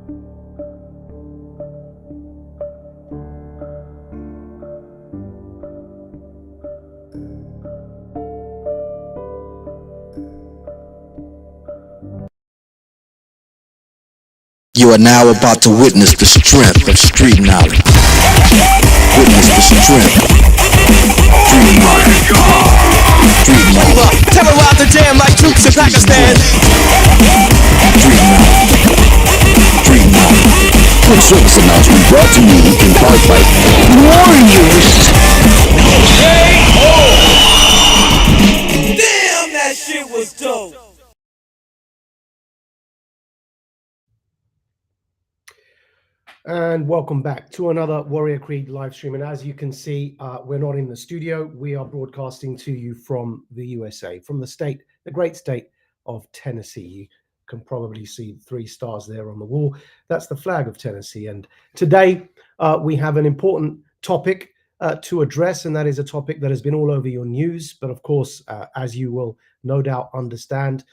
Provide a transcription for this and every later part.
You are now about to witness the strength of street knowledge. Witness the strength of street knowledge. Street knowledge. Terrorize the jam like troops in Pakistan. Street knowledge. Street knowledge. Quick service announcement brought to you in part by Warriors. Damn, that shit was dope. And welcome back to another Warrior Creed live stream. And as you can see, we're not in the studio. We are broadcasting to you from the USA, from the great state of Tennessee. You can probably see 3 stars there on the wall. That's the flag of Tennessee. And today we have an important topic to address, and that is a topic that has been all over your news. But of course, as you will no doubt understand,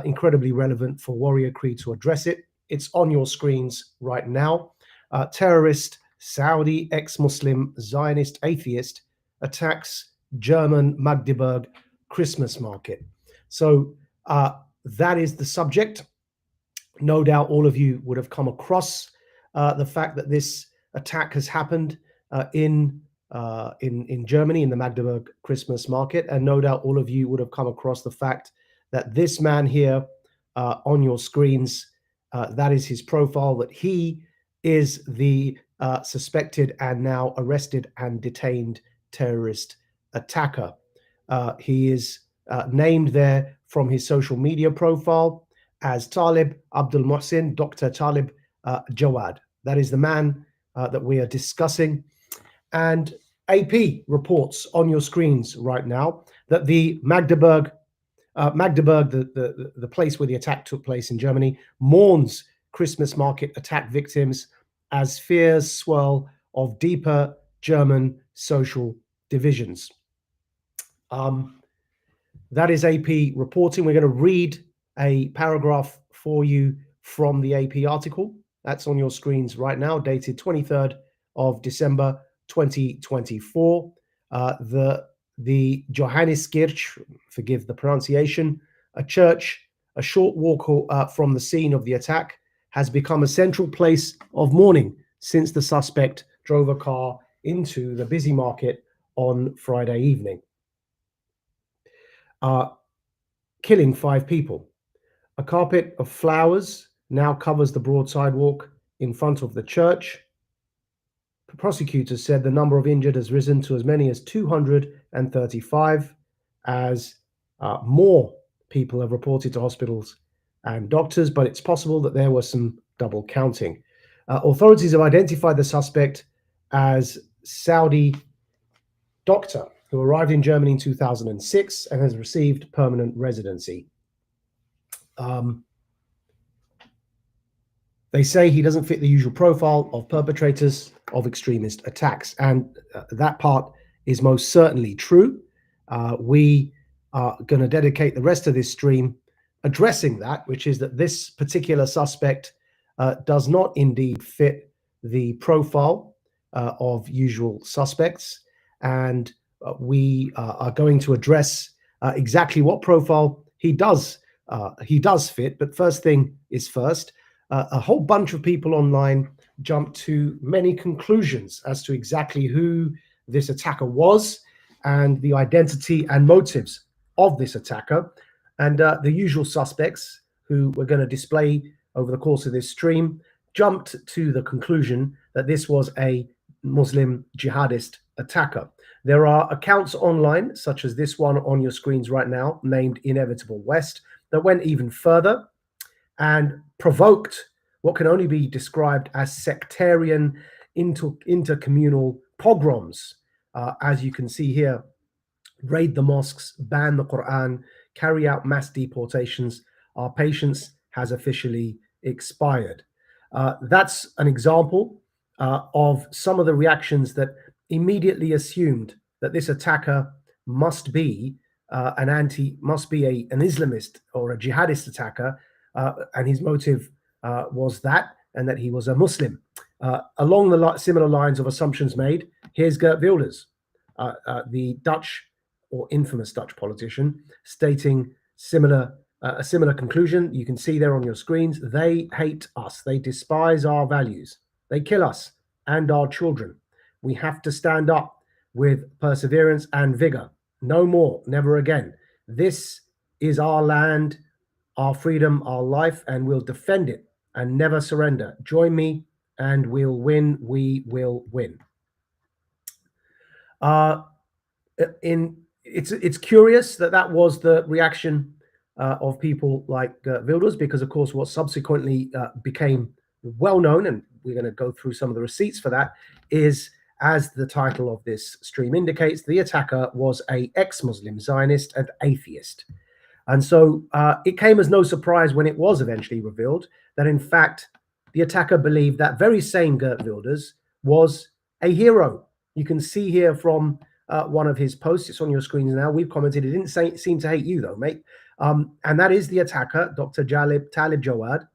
incredibly relevant for Warrior Creed to address it. It's on your screens right now. Terrorist, Saudi, ex-Muslim, Zionist, atheist attacks German Magdeburg Christmas market. So that is the subject. No doubt all of you would have come across the fact that this attack has happened in Germany, in the Magdeburg Christmas market. And no doubt all of you would have come across the fact that this man here on your screens, that is his profile, that he is the suspected and now arrested and detained terrorist attacker. He is named there from his social media profile as Talib Abdul Mohsin, Dr. Talib Jawad. That is the man that we are discussing. And AP reports on your screens right now that the Magdeburg, the place where the attack took place in Germany, mourns Christmas market attack victims as fears swirl of deeper German social divisions. That is AP reporting. We're going to read a paragraph for you from the AP article. That's on your screens right now, dated 23rd of December 2024. The Johanneskirche, forgive the pronunciation, a church a short walk from the scene of the attack, has become a central place of mourning since the suspect drove a car into the busy market on Friday evening, killing 5 people. A carpet of flowers now covers the broad sidewalk in front of the church. The prosecutors said the number of injured has risen to as many as 235, as more people have reported to hospitals and doctors, but it's possible that there was some double counting. Authorities have identified the suspect as Saudi doctor who arrived in Germany in 2006 and has received permanent residency. They say he doesn't fit the usual profile of perpetrators of extremist attacks, and that part is most certainly true. We are going to dedicate the rest of this stream addressing that, which is that this particular suspect does not indeed fit the profile of usual suspects, and we are going to address exactly what profile he does fit. But first thing is first, a whole bunch of people online jumped to many conclusions as to exactly who this attacker was and the identity and motives of this attacker. And the usual suspects, who we're going to display over the course of this stream, jumped to the conclusion that this was a Muslim jihadist attacker. There are accounts online, such as this one on your screens right now, named Inevitable West, that went even further and provoked what can only be described as sectarian intercommunal pogroms. As you can see here, raid the mosques, ban the Quran, carry out mass deportations. Our patience has officially expired. That's an example of some of the reactions that immediately assumed that this attacker must be an Islamist or a jihadist attacker, and his motive was that. and that he was a Muslim. Along the similar lines of assumptions made, here's Geert Wilders, the Dutch or infamous Dutch politician, stating a similar conclusion. You can see there on your screens. They hate us. They despise our values. They kill us and our children. We have to stand up with perseverance and vigor. No more, never again. This is our land, our freedom, our life, and we'll defend it and never surrender. Join me and we'll win. We will win. It's curious that was the reaction of people like Wilders, because of course what subsequently became well known, and we're going to go through some of the receipts for that, is, as the title of this stream indicates, the attacker was a ex-Muslim Zionist and atheist. And so it came as no surprise when it was eventually revealed that in fact the attacker believed that very same Geert Wilders was a hero. You can see here from one of his posts, it's on your screens now, we've commented, it didn't seem to hate you though, mate. And that is the attacker, Dr. Talib Jawad,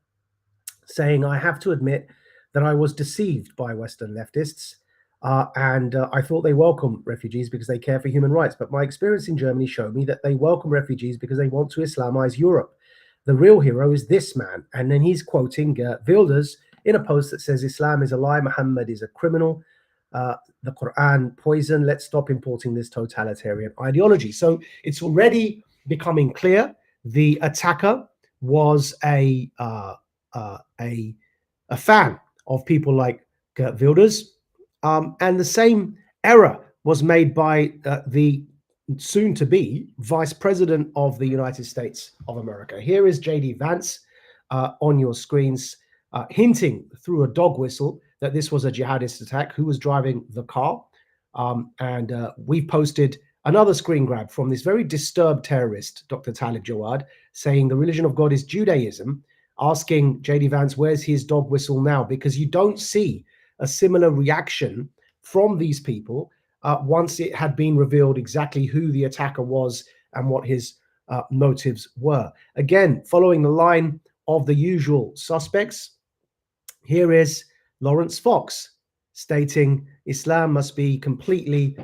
saying, I have to admit that I was deceived by Western leftists, and I thought they welcome refugees because they care for human rights. But my experience in Germany showed me that they welcome refugees because they want to Islamize Europe. The real hero is this man. And then he's quoting Geert Wilders in a post that says, Islam is a lie, Muhammad is a criminal, the Quran poison, let's stop importing this totalitarian ideology. So it's already becoming clear the attacker was a fan of people like Geert Wilders. And the same error was made by the soon-to-be Vice President of the United States of America. Here is J.D. Vance on your screens, hinting through a dog whistle that this was a jihadist attack. Who was driving the car? And we posted another screen grab from this very disturbed terrorist, Dr. Talib Jawad, saying the religion of God is Judaism, asking J.D. Vance, where's his dog whistle now? Because you don't see a similar reaction from these people once it had been revealed exactly who the attacker was and what his motives were. Again, following the line of the usual suspects, here is Lawrence Fox stating Islam must be completely,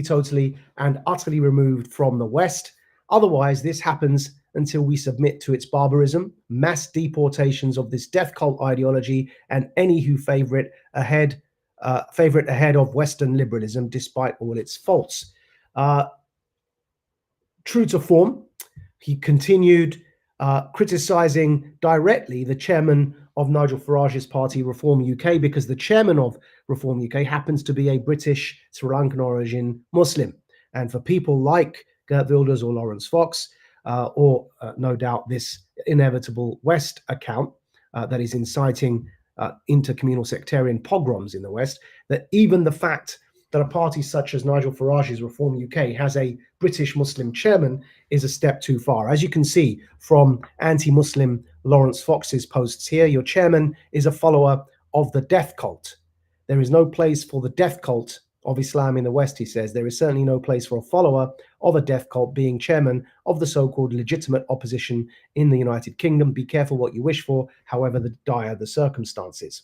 totally and utterly removed from the West. Otherwise, this happens until we submit to its barbarism, mass deportations of this death cult ideology, and any who favor it ahead of Western liberalism, despite all its faults. True to form, he continued criticizing directly the chairman of Nigel Farage's party, Reform UK, because the chairman of Reform UK happens to be a British Sri Lankan origin Muslim. And for people like Geert Wilders or Lawrence Fox, or no doubt this inevitable West account that is inciting intercommunal sectarian pogroms in the West, that even the fact that a party such as Nigel Farage's Reform UK has a British Muslim chairman is a step too far. As you can see from anti-Muslim Lawrence Fox's posts here, your chairman is a follower of the death cult. There is no place for the death cult of Islam in the West, he says. There is certainly no place for a follower of a death cult being chairman of the so-called legitimate opposition in the United Kingdom. Be careful what you wish for, however dire the circumstances.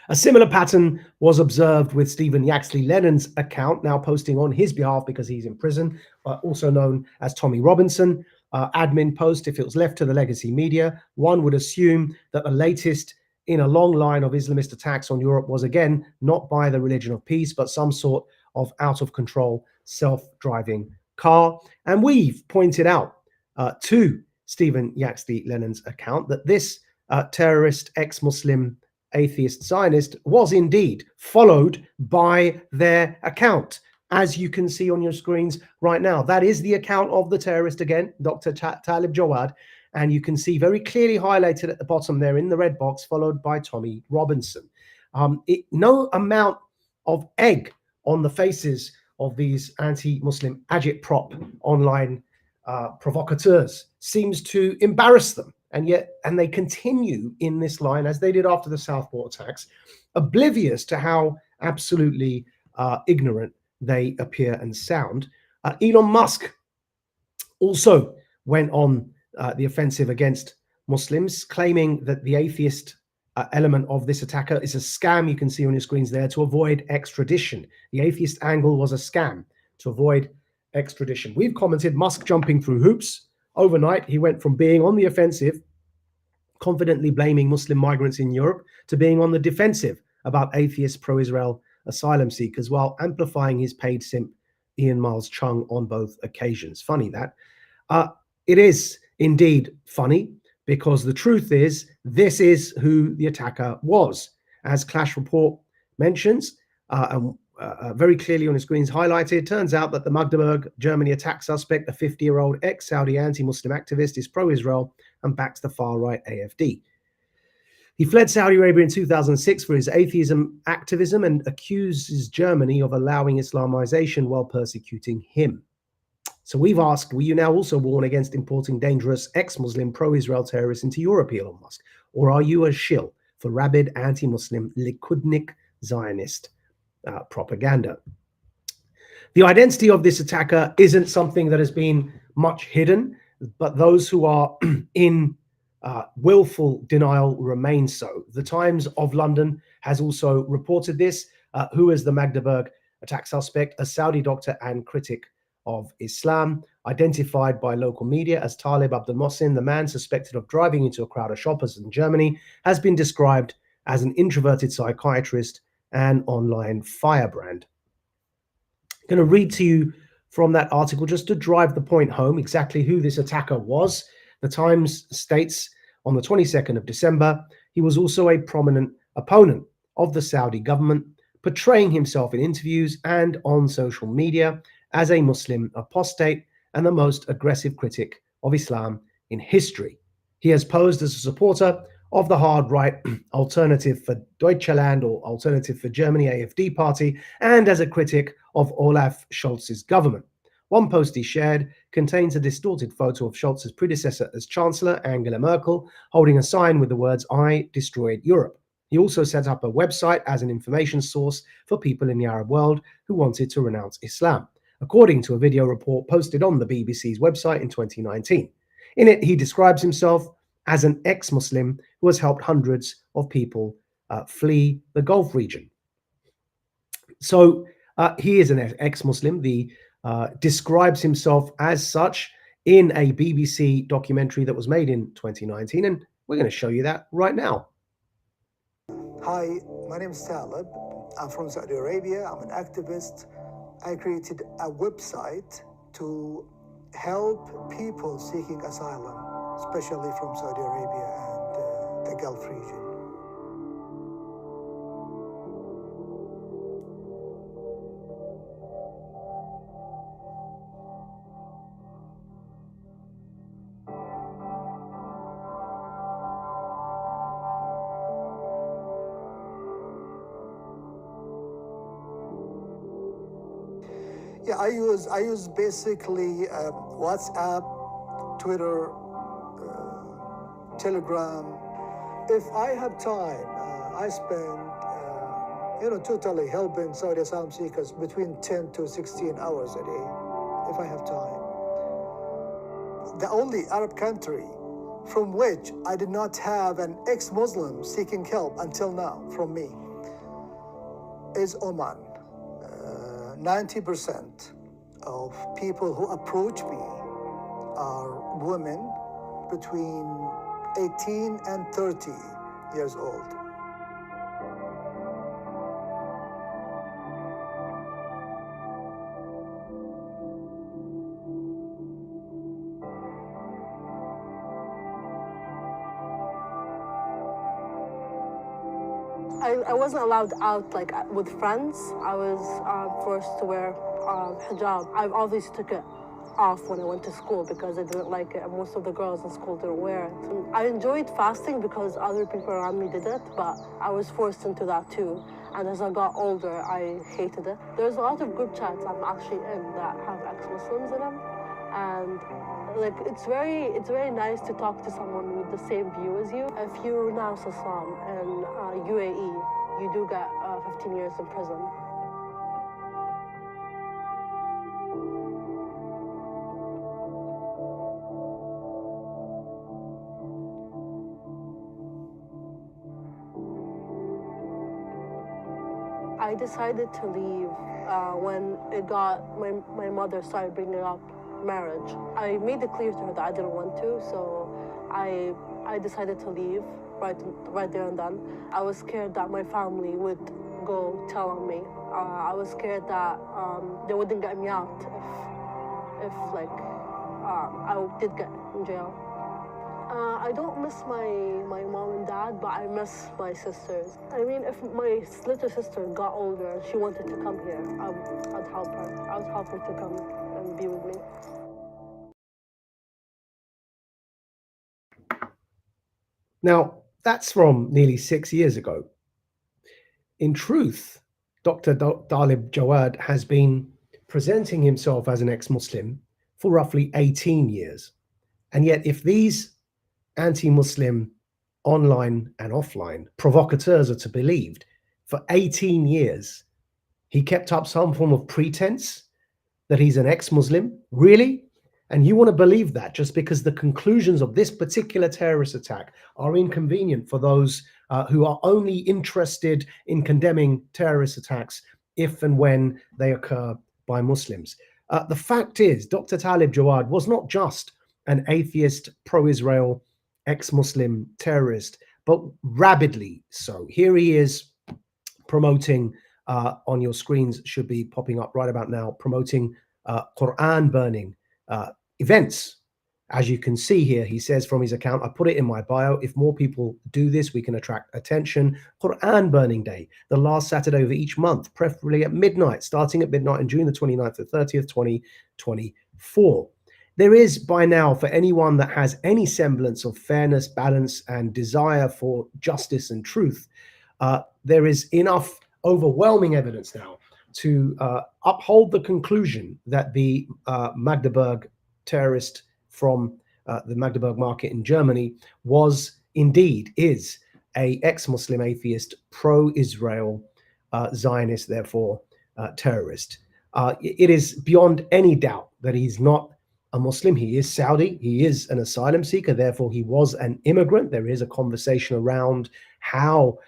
A similar pattern was observed with Stephen Yaxley Lennon's account, now posting on his behalf because he's in prison, also known as Tommy Robinson. Admin post, if it was left to the legacy media, one would assume that the latest in a long line of Islamist attacks on Europe was again not by the religion of peace, but some sort of out-of-control self-driving car. And we've pointed out to Stephen Yaxley Lennon's account that this terrorist ex-Muslim atheist Zionist was indeed followed by their account, as you can see on your screens right now. That is the account of the terrorist again, Dr. Talib Jawad, and you can see very clearly highlighted at the bottom there in the red box, followed by Tommy Robinson. No amount of egg on the faces of these anti-Muslim agitprop online provocateurs seems to embarrass them. And they continue in this line, as they did after the Southport attacks, oblivious to how absolutely ignorant they appear and sound. Elon Musk also went on the offensive against Muslims, claiming that the atheist element of this attacker is a scam. You can see on your screens there, to avoid extradition. The atheist angle was a scam to avoid extradition. We've commented Musk jumping through hoops. Overnight, he went from being on the offensive, confidently blaming Muslim migrants in Europe, to being on the defensive about atheist pro-Israel asylum seekers, while amplifying his paid simp Ian Miles Chung on both occasions. Funny that. It is indeed funny, because the truth is, this is who the attacker was. As Clash Report mentions, very clearly on the screens highlighted, turns out that the Magdeburg, Germany attack suspect, a 50-year-old ex-Saudi anti-Muslim activist, is pro-Israel and backs the far-right AFD. He fled Saudi Arabia in 2006 for his atheism activism and accuses Germany of allowing Islamization while persecuting him. So we've asked, will you now also warn against importing dangerous ex-Muslim pro-Israel terrorists into Europe, Elon Musk? Or are you a shill for rabid anti-Muslim Likudnik Zionist propaganda? The identity of this attacker isn't something that has been much hidden, but those who are in willful denial remain so. The Times of London has also reported this. Who is the Magdeburg attack suspect? A Saudi doctor and critic of Islam, identified by local media as Talib Abdul Mohsin. The man suspected of driving into a crowd of shoppers in Germany has been described as an introverted psychiatrist and online firebrand. I'm going to read to you from that article just to drive the point home exactly who this attacker was. The Times states on the 22nd of December, he was also a prominent opponent of the Saudi government, portraying himself in interviews and on social media as a Muslim apostate and the most aggressive critic of Islam in history. He has posed as a supporter of the hard right Alternative for Deutschland, or Alternative for Germany, AFD party, and as a critic of Olaf Scholz's government. One post he shared contains a distorted photo of Scholz's predecessor as Chancellor, Angela Merkel, holding a sign with the words, "I destroyed Europe." He also set up a website as an information source for people in the Arab world who wanted to renounce Islam, according to a video report posted on the BBC's website in 2019. In it, he describes himself as an ex-Muslim who has helped hundreds of people flee the Gulf region. So he is an ex-Muslim. The describes himself as such in a BBC documentary that was made in 2019, and we're going to show you that right now. Hi, my name is Talib. I'm from Saudi Arabia. I'm an activist. I created a website to help people seeking asylum, especially from Saudi Arabia and the Gulf region. Yeah, I use basically WhatsApp, Twitter, Telegram. If I have time, I spend totally helping Saudi asylum seekers between 10 to 16 hours a day, if I have time. The only Arab country from which I did not have an ex-Muslim seeking help until now from me is Oman. 90% of people who approach me are women between 18 and 30 years old. I wasn't allowed out like with friends. I was forced to wear hijab. I obviously took it off when I went to school because I didn't like it, and most of the girls in school didn't wear it. And I enjoyed fasting because other people around me did it, but I was forced into that too. And as I got older, I hated it. There's a lot of group chats I'm actually in that have ex-Muslims in them, and like it's very nice to talk to someone with the same view as you. If you renounce Islam in UAE, you do get 15 years in prison. I decided to leave when my mother started bringing up marriage. I made it clear to her that I didn't want to, so I decided to leave right there and then. I was scared that my family would go tell on me. I was scared that they wouldn't get me out if like I did get in jail. I don't miss my mom and dad, but I miss my sisters. I mean, if my little sister got older and she wanted to come here, I'd help her. I would help her to come and be with me. Now, that's from nearly 6 years ago. In truth, Dr. Talib Jawad has been presenting himself as an ex-Muslim for roughly 18 years. And yet, if these anti-Muslim online and offline provocateurs are to be believed, for 18 years, he kept up some form of pretense that he's an ex-Muslim. Really? And you want to believe that just because the conclusions of this particular terrorist attack are inconvenient for those who are only interested in condemning terrorist attacks if and when they occur by Muslims. The fact is, Dr. Talib Jawad was not just an atheist, pro-Israel, ex-Muslim terrorist, but rabidly so. Here he is promoting, on your screens should be popping up right about now, promoting Quran burning events. As you can see here, he says from his account, I put it in my bio, if more people do this, we can attract attention. Quran burning day, the last Saturday of each month, preferably at midnight, starting at midnight on June the 29th to 30th, 2024. There is by now, for anyone that has any semblance of fairness, balance, and desire for justice and truth, there is enough overwhelming evidence now to uphold the conclusion that the Magdeburg terrorist from the Magdeburg market in Germany is a ex-Muslim atheist, pro-Israel, Zionist, therefore terrorist. It is beyond any doubt that he's not a Muslim. He is Saudi. He is an asylum seeker. Therefore, he was an immigrant. There is a conversation around how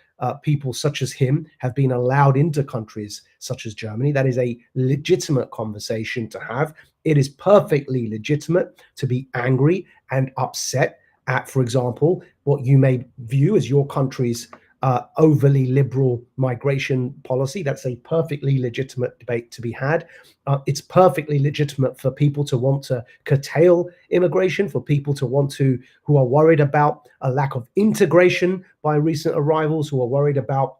people such as him have been allowed into countries such as Germany. That is a legitimate conversation to have. It is perfectly legitimate to be angry and upset at, for example, what you may view as your country's overly liberal migration policy. That's a perfectly legitimate debate to be had. It's perfectly legitimate for people to want to curtail immigration, for people to want to, who are worried about a lack of integration by recent arrivals, who are worried about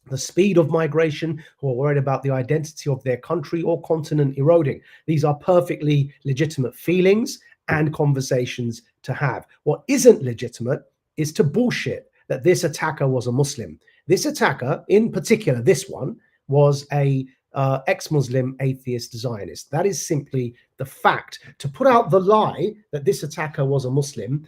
the speed of migration, who are worried about the identity of their country or continent eroding. These are perfectly legitimate feelings and conversations to have. What isn't legitimate is to bullshit that this attacker was a Muslim. This attacker, in particular, this one, was a ex-Muslim atheist Zionist. That is simply the fact. To put out the lie that this attacker was a Muslim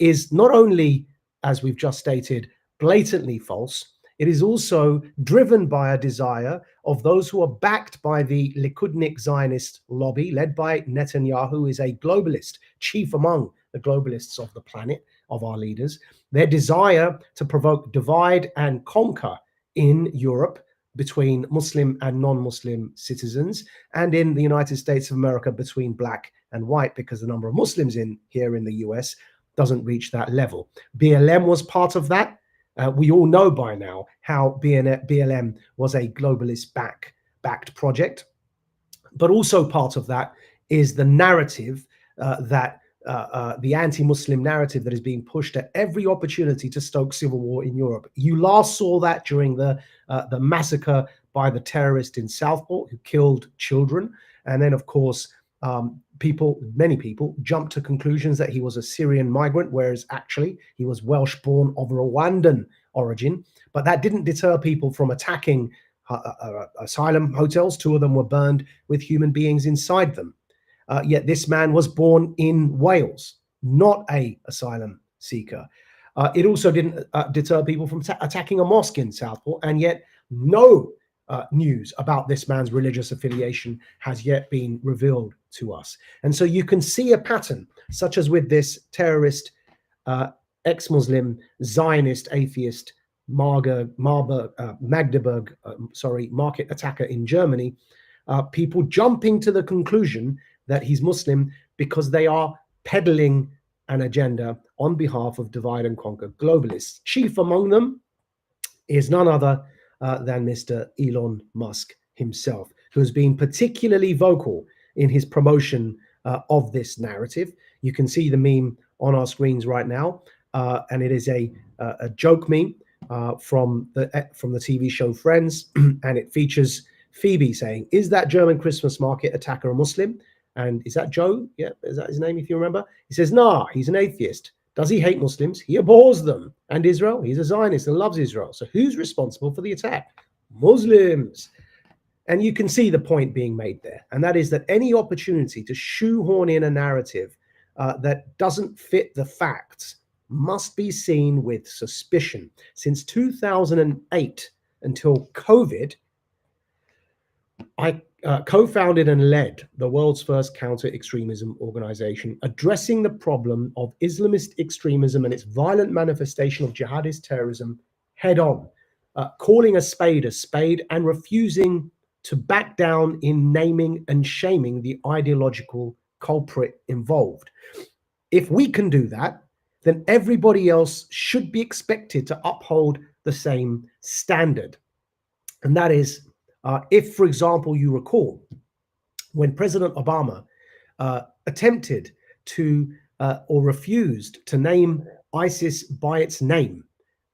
is not only, as we've just stated, blatantly false, it is also driven by a desire of those who are backed by the Likudnik Zionist lobby, led by Netanyahu, who is a globalist, chief among the globalists of the planet, of our leaders. Their desire to provoke divide and conquer in Europe between Muslim and non-Muslim citizens, and in the United States of America between black and white, because the number of Muslims here in the US doesn't reach that level. BLM was part of that. We all know by now how BLM was a globalist backed project, but also part of that is the narrative that the anti-Muslim narrative that is being pushed at every opportunity to stoke civil war in Europe. You last saw that during the massacre by the terrorist in Southport who killed children, and then of course many people jumped to conclusions that he was a Syrian migrant, whereas actually he was Welsh-born of Rwandan origin. But that didn't deter people from attacking asylum hotels. 2 of them were burned with human beings inside them. Yet this man was born in Wales, not an asylum seeker. It also didn't deter people from attacking a mosque in Southport, and yet no news about this man's religious affiliation has yet been revealed to us. And so you can see a pattern, such as with this terrorist, ex-Muslim, Zionist, atheist Magdeburg, market attacker in Germany, people jumping to the conclusion that he's Muslim because they are peddling an agenda on behalf of divide and conquer globalists. Chief among them is none other than Mr. Elon Musk himself, who has been particularly vocal in his promotion of this narrative. You can see the meme on our screens right now, and it is a joke meme from the TV show Friends, and it features Phoebe saying, "Is that German Christmas market attacker a Muslim?" And is that Joe? Yeah, is that his name, if you remember? He says, "Nah, he's an atheist. Does he hate Muslims? He abhors them. And Israel? He's a Zionist and loves Israel. So who's responsible for the attack? Muslims." And you can see the point being made there. And that is that any opportunity to shoehorn in a narrative that doesn't fit the facts must be seen with suspicion. Since 2008 until COVID, I co-founded and led the world's first counter-extremism organization, addressing the problem of Islamist extremism and its violent manifestation of jihadist terrorism head-on, calling a spade, and refusing to back down in naming and shaming the ideological culprit involved. If we can do that, then everybody else should be expected to uphold the same standard. And that is, if, for example, you recall, when President Obama attempted to or refused to name ISIS by its name,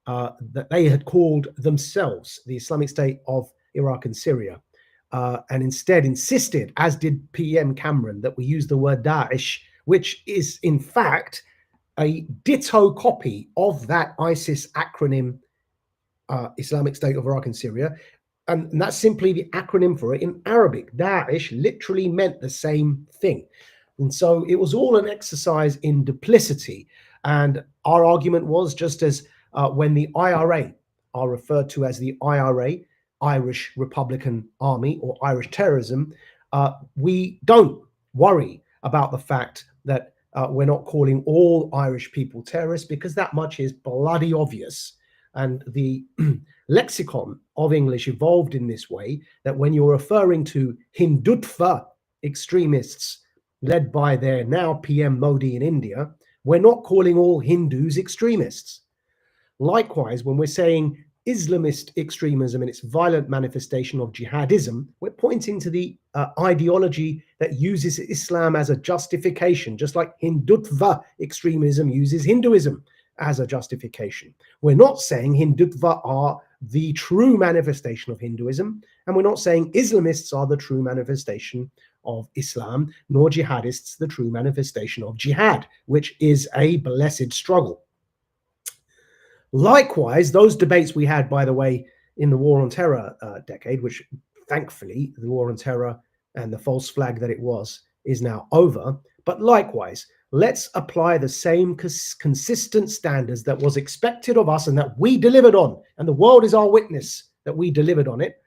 that they had called themselves the Islamic State of Iraq and Syria, and instead insisted, as did PM Cameron, that we use the word Daesh, which is in fact a ditto copy of that ISIS acronym, Islamic State of Iraq and Syria. And that's simply the acronym for it in Arabic. Daesh literally meant the same thing. And so it was all an exercise in duplicity. And our argument was, just as when the IRA are referred to as the IRA, Irish Republican Army, or Irish terrorism, we don't worry about the fact that we're not calling all Irish people terrorists, because that much is bloody obvious. And the lexicon of English evolved in this way, that when you're referring to Hindutva extremists led by their now PM Modi in India, we're not calling all Hindus extremists. Likewise, when we're saying Islamist extremism and its violent manifestation of jihadism, we're pointing to the ideology that uses Islam as a justification, just like Hindutva extremism uses Hinduism as a justification. We're not saying Hindutva are the true manifestation of Hinduism, and we're not saying Islamists are the true manifestation of Islam, nor jihadists the true manifestation of jihad, which is a blessed struggle. Likewise, those debates we had, by the way, in the War on Terror decade, which thankfully the War on Terror and the false flag that it was is now over. But likewise, let's apply the same consistent standards that was expected of us and that we delivered on, and the world is our witness that we delivered on it,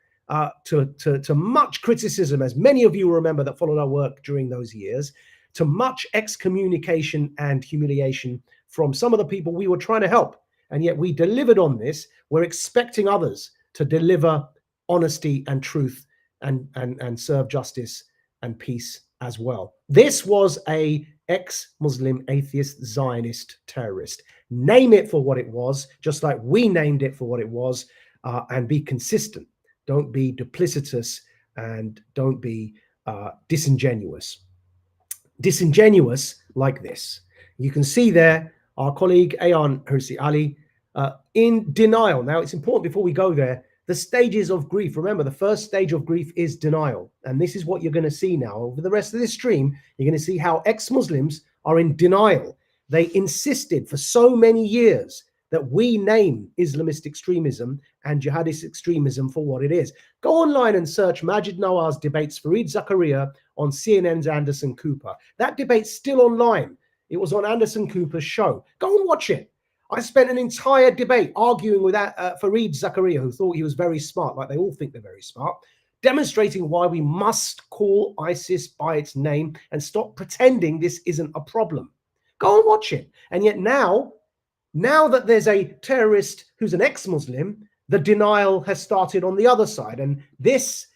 to much criticism, as many of you remember that followed our work during those years, to much excommunication and humiliation from some of the people we were trying to help. And yet we delivered on this. We're expecting others to deliver honesty and truth and serve justice and peace as well. This was a ex-Muslim, atheist, Zionist terrorist. Name it for what it was, just like we named it for what it was, and be consistent. Don't be duplicitous, and don't be disingenuous. Disingenuous like this. You can see there our colleague Ayan Hirsi Ali in denial. Now, it's important before we go there, the stages of grief. Remember, the first stage of grief is denial. And this is what you're going to see now. Over the rest of this stream, you're going to see how ex-Muslims are in denial. They insisted for so many years that we name Islamist extremism and jihadist extremism for what it is. Go online and search Majid Nawaz's debates Fareed Zakaria on CNN's Anderson Cooper. That debate's still online. It was on Anderson Cooper's show. Go and watch it. I spent an entire debate arguing with Fareed Zakaria, who thought he was very smart, like they all think they're very smart, demonstrating why we must call ISIS by its name and stop pretending this isn't a problem. Go and watch it. And yet now, Now that there's a terrorist who's an ex-Muslim, the denial has started on the other side. And this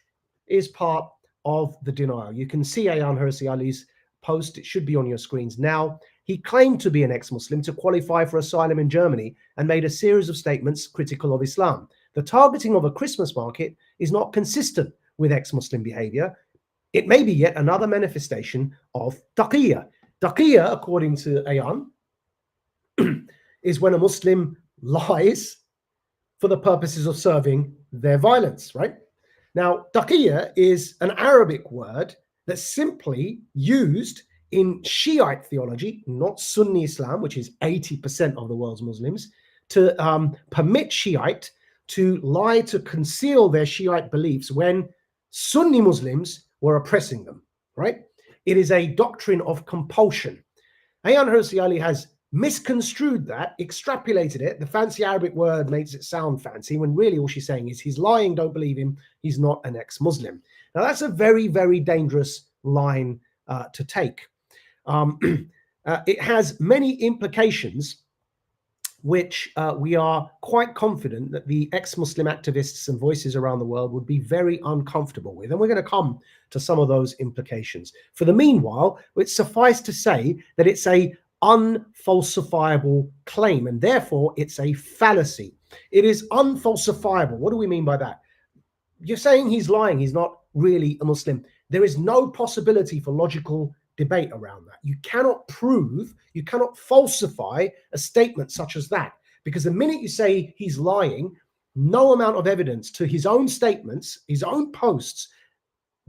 is part of the denial. You can see Ayaan Hirsi Ali's post. It should be on your screens now. He claimed to be an ex-Muslim to qualify for asylum in Germany and made a series of statements critical of Islam. The targeting of a Christmas market is not consistent with ex-Muslim behavior. It may be yet another manifestation of taqiyya. Taqiyya, according to Ayaan, is when a Muslim lies for the purposes of serving their violence, right? Now, taqiyya is an Arabic word that's simply used in Shiite theology, not Sunni Islam, which is 80% of the world's Muslims, to permit Shiite to lie to conceal their Shiite beliefs when Sunni Muslims were oppressing them, right? It is a doctrine of compulsion. Ayaan Hirsi Ali has misconstrued that, extrapolated it. The fancy Arabic word makes it sound fancy when really all she's saying is he's lying, don't believe him, he's not an ex-Muslim. Now that's a very, very dangerous line to take. It has many implications which we are quite confident that the ex-Muslim activists and voices around the world would be very uncomfortable with. And we're going to come to some of those implications. For the meanwhile, it's suffice to say that it's a unfalsifiable claim, and therefore it's a fallacy. It is unfalsifiable. What do we mean by that? You're saying he's lying, he's not really a Muslim. There is no possibility for logical debate around that. You cannot prove, you cannot falsify a statement such as that, because the minute you say he's lying, no amount of evidence to his own statements, his own posts,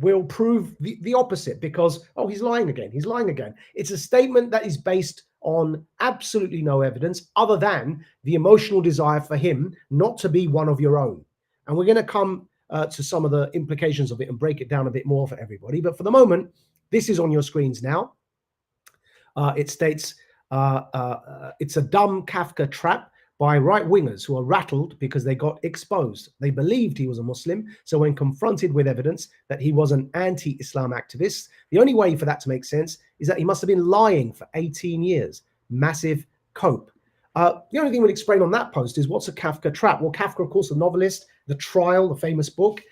will prove the opposite, because, oh, he's lying again, he's lying again. It's a statement that is based on absolutely no evidence other than the emotional desire for him not to be one of your own. And we're going to come to some of the implications of it and break it down a bit more for everybody. But for the moment, this is on your screens now. It states, it's a dumb Kafka trap by right-wingers who are rattled because they got exposed. They believed he was a Muslim, so when confronted with evidence that he was an anti-Islam activist, the only way for that to make sense is that he must have been lying for 18 years. Massive cope. The only thing we'll explain on that post is what's a Kafka trap? Well, Kafka, of course, the novelist, The Trial, the famous book.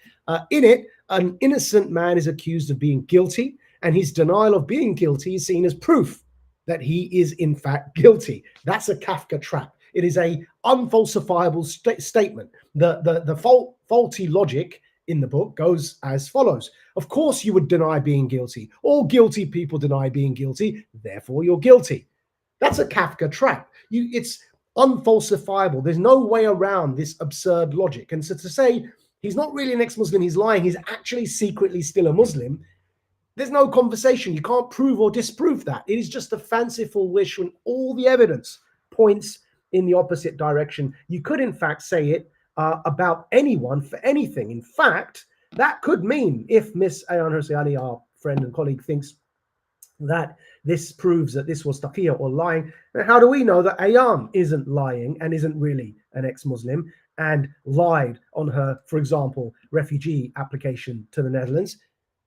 In it, an innocent man is accused of being guilty, and his denial of being guilty is seen as proof that he is in fact guilty. That's a Kafka trap. It is a unfalsifiable statement. The faulty logic in the book goes as follows. Of course you would deny being guilty. All guilty people deny being guilty, therefore you're guilty. That's a Kafka trap. It's unfalsifiable. There's no way around this absurd logic. And so to say he's not really an ex-Muslim, he's lying, he's actually secretly still a Muslim, there's no conversation. You can't prove or disprove that. It is just a fanciful wish when all the evidence points in the opposite direction. You could, in fact, say it about anyone for anything. In fact, that could mean, if Miss Ayaan Hirsi Ali, our friend and colleague, thinks that this proves that this was taqiyya or lying, then how do we know that Ayaan isn't lying and isn't really an ex-Muslim and lied on her, for example, refugee application to the Netherlands?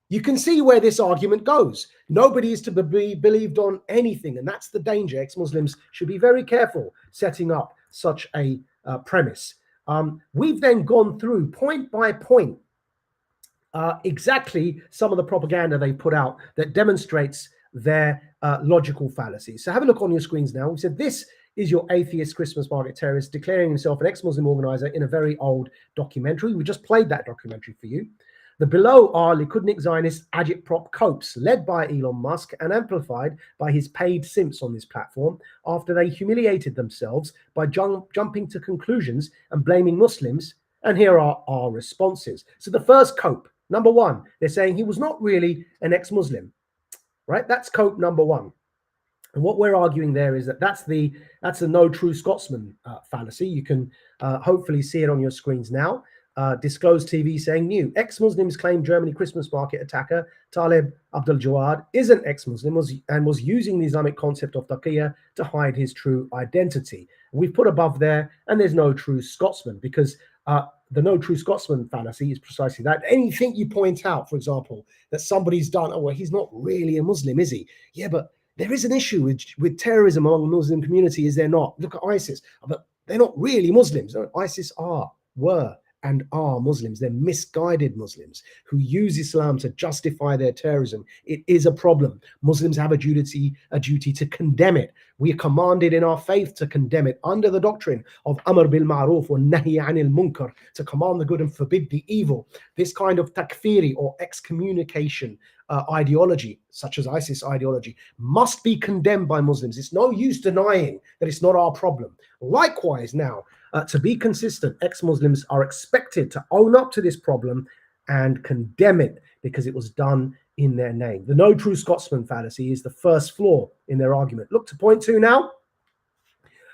You can see where this argument goes. Nobody is to be believed on anything, and that's the danger. Ex-Muslims should be very careful setting up such a premise. We've then gone through point by point exactly some of the propaganda they put out that demonstrates their logical fallacies. So have a look on your screens now. We said this is your atheist Christmas market terrorist declaring himself an ex-Muslim organizer in a very old documentary. We just played that documentary for you. The below are Likudnik Zionist agitprop copes led by Elon Musk and amplified by his paid simps on this platform after they humiliated themselves by jumping to conclusions and blaming Muslims. And here are our responses. So the first cope, number one, they're saying he was not really an ex-Muslim, right? That's cope number one. And what we're arguing there is that that's a no true Scotsman fallacy. You can hopefully see it on your screens now. Disclosed TV saying new. Ex-Muslims claim Germany Christmas market attacker Taleb Abdul Jawad is an ex-Muslim and was using the Islamic concept of taqiyya to hide his true identity. We've put above there, and there's no true Scotsman, because the no true Scotsman fallacy is precisely that. Anything you point out, for example, that somebody's done, oh, well, he's not really a Muslim, is he? Yeah, but There is an issue with terrorism among the Muslim community, is there not? Look at ISIS, but they're not really Muslims. No, ISIS were and are Muslims. They're misguided Muslims who use Islam to justify their terrorism. It is a problem. Muslims have a duty to condemn it. We are commanded in our faith to condemn it under the doctrine of Amr bil Ma'ruf or Nahi anil Munkar, to command the good and forbid the evil. This kind of takfiri or excommunication ideology, such as ISIS ideology, must be condemned by Muslims. It's no use denying that it's not our problem. Likewise, now, to be consistent, ex-Muslims are expected to own up to this problem and condemn it because it was done in their name. The no true Scotsman fallacy is the first flaw in their argument. Look to point 2 now.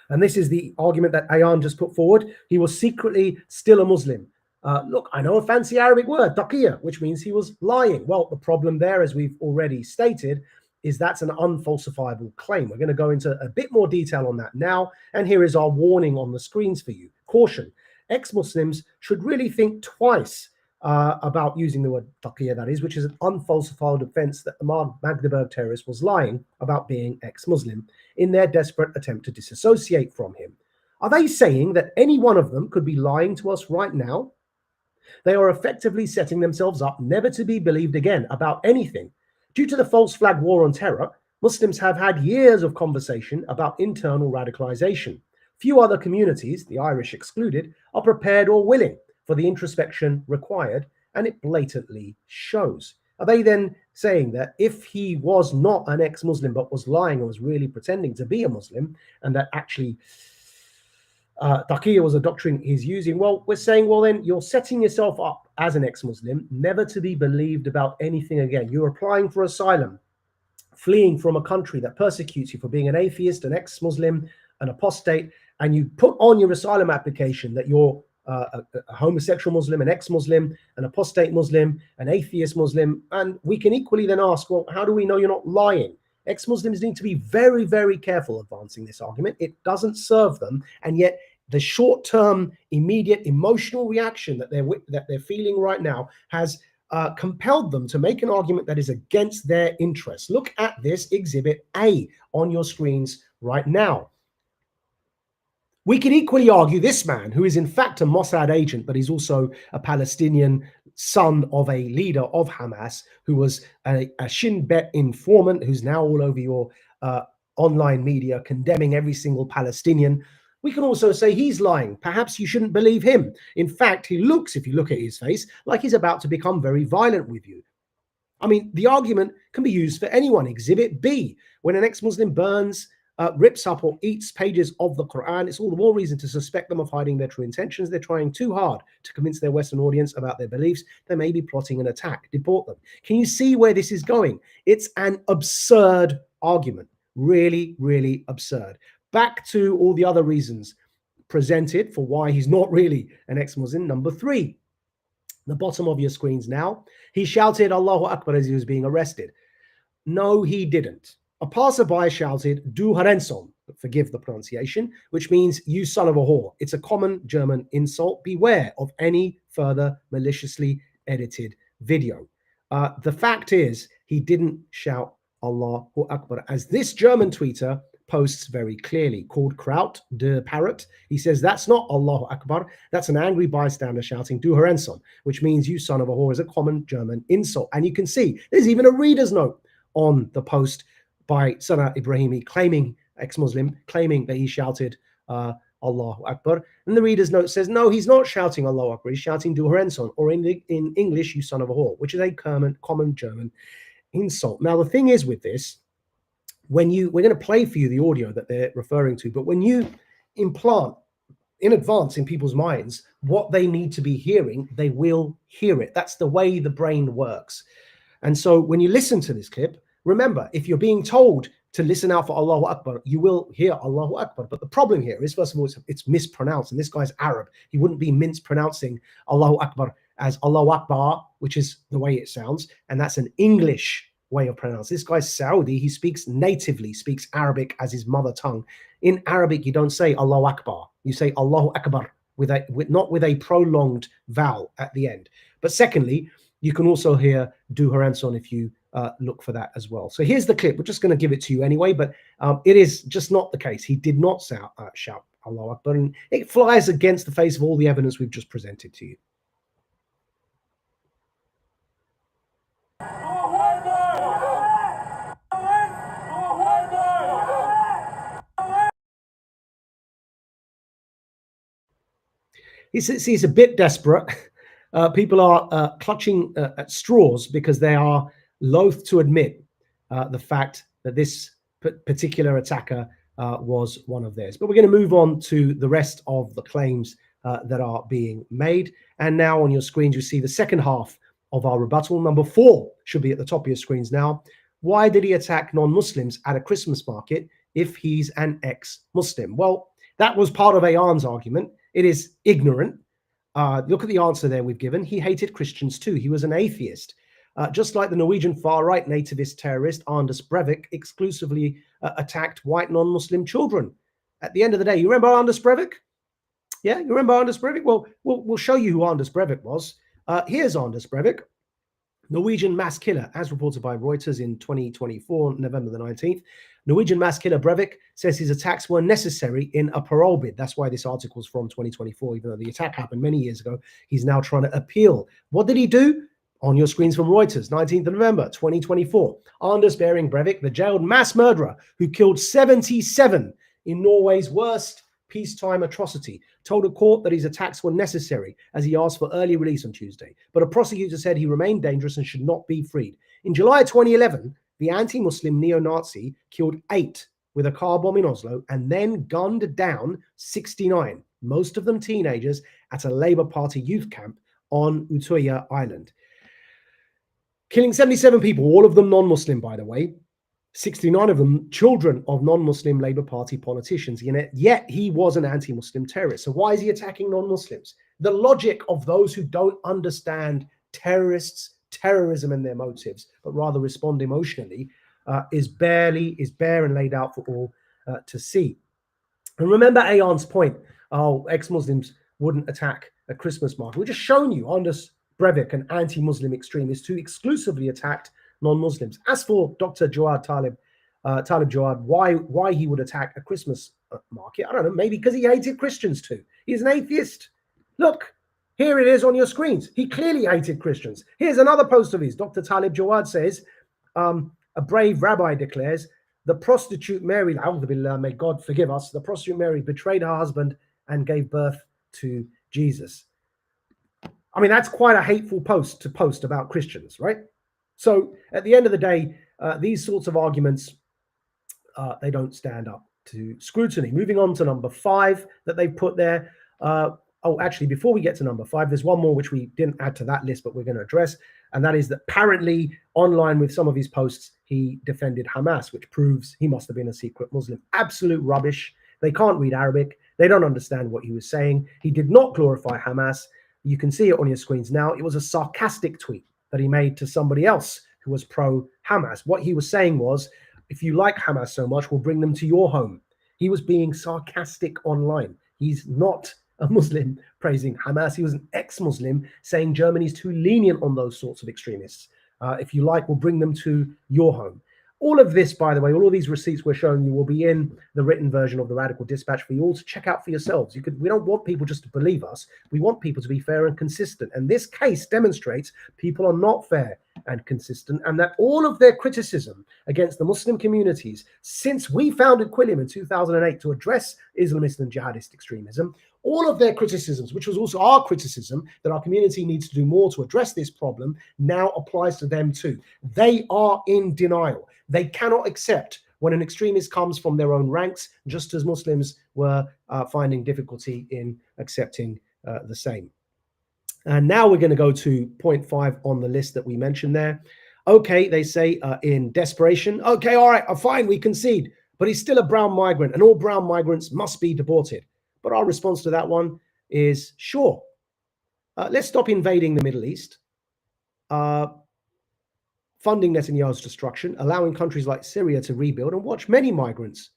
And this is the argument that Ayan just put forward. He was secretly still a Muslim. Look, I know a fancy Arabic word, taqiyya, which means he was lying. Well, the problem there, as we've already stated, is that's an unfalsifiable claim. We're going to go into a bit more detail on that now. And here is our warning on the screens for you. Caution, ex-Muslims should really think twice about using the word taqiyya, that is, which is an unfalsifiable offense that the Magdeburg terrorist was lying about being ex-Muslim in their desperate attempt to disassociate from him. Are they saying that any one of them could be lying to us right now? They are effectively setting themselves up never to be believed again about anything. Due to the false flag war on terror, Muslims have had years of conversation about internal radicalization. Few other communities, the Irish excluded, are prepared or willing for the introspection required, and it blatantly shows. Are they then saying that if he was not an ex-Muslim but was lying and was really pretending to be a Muslim, and that actually taqiyya was a doctrine he's using? Well, we're saying, well, then you're setting yourself up as an ex-Muslim never to be believed about anything again. You're applying for asylum, fleeing from a country that persecutes you for being an atheist, an ex-Muslim, an apostate, and you put on your asylum application that you're a homosexual Muslim, an ex-Muslim, an apostate Muslim, an atheist Muslim. And we can equally then ask, well, how do we know you're not lying? Ex-Muslims need to be very, very careful advancing this argument. It doesn't serve them, and yet the short-term, immediate emotional reaction that they're feeling right now has compelled them to make an argument that is against their interests. Look at this Exhibit A on your screens right now. We could equally argue this man, who is in fact a Mossad agent, but he's also a Palestinian son of a leader of Hamas, who was a Shin Bet informant, who's now all over your online media condemning every single Palestinian. We can also say he's lying. Perhaps you shouldn't believe him. In fact, he looks, if you look at his face, like he's about to become very violent with you. I mean, the argument can be used for anyone. Exhibit B, when an ex-Muslim burns, rips up or eats pages of the Quran, it's all the more reason to suspect them of hiding their true intentions. They're trying too hard to convince their Western audience about their beliefs. They may be plotting an attack. Deport them. Can you see where this is going? It's an absurd argument. Really, really absurd. Back to all the other reasons presented for why he's not really an ex-Muslim. Number 3, the bottom of your screens now. He shouted Allahu Akbar as he was being arrested. No, he didn't. A passerby shouted, "Du Hurensohn," forgive the pronunciation, which means "you son of a whore." It's a common German insult. Beware of any further maliciously edited video. The fact is, he didn't shout Allahu Akbar, as this German tweeter posts very clearly, called Kraut de Parrot. He says that's not Allahu Akbar, that's an angry bystander shouting "Du Hurensohn," which means "you son of a whore" is a common German insult. And you can see there's even a reader's note on the post by Sana Ibrahimi, claiming, ex-Muslim, claiming that he shouted Allahu Akbar. And the reader's note says, no, he's not shouting Allahu Akbar, he's shouting "Du Hurensohn," or in English, "you son of a whore," which is a common German insult. Now, the thing is with this, we're going to play for you the audio that they're referring to, but when you implant in advance in people's minds what they need to be hearing, they will hear it. That's the way the brain works. And so when you listen to this clip, remember, if you're being told to listen out for Allahu Akbar, you will hear Allahu Akbar. But the problem here is, first of all, it's mispronounced. And this guy's Arab. He wouldn't be mispronouncing Allahu Akbar as Allahu Akbar, which is the way it sounds. And that's an English way of pronouncing. This guy's Saudi. He speaks natively, speaks Arabic as his mother tongue. In Arabic, you don't say Allahu Akbar. You say Allahu Akbar, not with a prolonged vowel at the end. But secondly, you can also hear "Du Hurensohn" if you look for that as well. So here's the clip. We're just going to give it to you anyway, but it is just not the case. He did not shout Allahu Akbar, and it flies against the face of all the evidence we've just presented to you. He's a bit desperate. People are clutching at straws because they are loath to admit the fact that this particular attacker was one of theirs. But we're going to move on to the rest of the claims that are being made. And now on your screens, you see the second half of our rebuttal. Number 4 should be at the top of your screens now. Why did he attack non-Muslims at a Christmas market if he's an ex-Muslim? Well, that was part of Ayan's argument. It is ignorant. Look at the answer there we've given. He hated Christians too. He was an atheist. Just like the Norwegian far-right nativist terrorist Anders Breivik exclusively attacked white non-Muslim children. At the end of the day, you remember Anders Breivik? Yeah, you remember Anders Breivik? Well, we'll show you who Anders Breivik was. Here's Anders Breivik, Norwegian mass killer, as reported by Reuters in 2024, November the 19th. Norwegian mass killer Breivik says his attacks were necessary in a parole bid. That's why this article is from 2024, even though the attack happened many years ago. He's now trying to appeal. What did he do? On your screens from Reuters, 19th of November, 2024. Anders Behring Breivik, the jailed mass murderer who killed 77 in Norway's worst peacetime atrocity, told a court that his attacks were necessary as he asked for early release on Tuesday. But a prosecutor said he remained dangerous and should not be freed. In July 2011, the anti-Muslim neo-Nazi killed 8 with a car bomb in Oslo and then gunned down 69, most of them teenagers, at a Labour Party youth camp on Utøya Island. Killing 77 people, all of them non-Muslim, by the way, 69 of them children of non-Muslim Labour Party politicians, yet he was an anti-Muslim terrorist. So why is he attacking non-Muslims? The logic of those who don't understand terrorists, terrorism and their motives, but rather respond emotionally, is bare and laid out for all to see. And remember Ayan's point, ex-Muslims wouldn't attack a Christmas market. We've just shown you Anders Breivik, an anti-Muslim extremist who exclusively attacked non-Muslims. As for Dr. Talib Jawad, why he would attack a Christmas market, I don't know, maybe because he hated Christians too. He's an atheist. Look, here it is on your screens. He clearly hated Christians. Here's another post of his. Dr. Talib Jawad says, a brave rabbi declares, the prostitute Mary, may God forgive us, the prostitute Mary betrayed her husband and gave birth to Jesus. I mean, that's quite a hateful post to post about Christians, right? So at the end of the day, these sorts of arguments, they don't stand up to scrutiny. Moving on to number 5 that they've put there. Actually, before we get to number 5, there's one more which we didn't add to that list, but we're going to address. And that is that apparently online with some of his posts, he defended Hamas, which proves he must have been a secret Muslim. Absolute rubbish. They can't read Arabic. They don't understand what he was saying. He did not glorify Hamas. You can see it on your screens now. It was a sarcastic tweet that he made to somebody else who was pro-Hamas. What he was saying was, if you like Hamas so much, we'll bring them to your home. He was being sarcastic online. He's not a Muslim praising Hamas. He was an ex-Muslim saying Germany's too lenient on those sorts of extremists. If you like, we'll bring them to your home. All of this, by the way, all of these receipts we're showing you will be in the written version of the Radical Dispatch for you all to check out for yourselves. We don't want people just to believe us. We want people to be fair and consistent. And this case demonstrates people are not fair and consistent, and that all of their criticism against the Muslim communities since we founded Quilliam in 2008 to address Islamist and jihadist extremism, all of their criticisms, which was also our criticism that our community needs to do more to address this problem, now applies to them too. They are in denial. They cannot accept when an extremist comes from their own ranks, just as Muslims were finding difficulty in accepting the same. And now we're going to go to point 5 on the list that we mentioned there. Okay, they say in desperation, okay, all right, fine, we concede, but he's still a brown migrant and all brown migrants must be deported. But our response to that one is, sure, let's stop invading the Middle East, funding Netanyahu's destruction, allowing countries like Syria to rebuild, and watch many migrants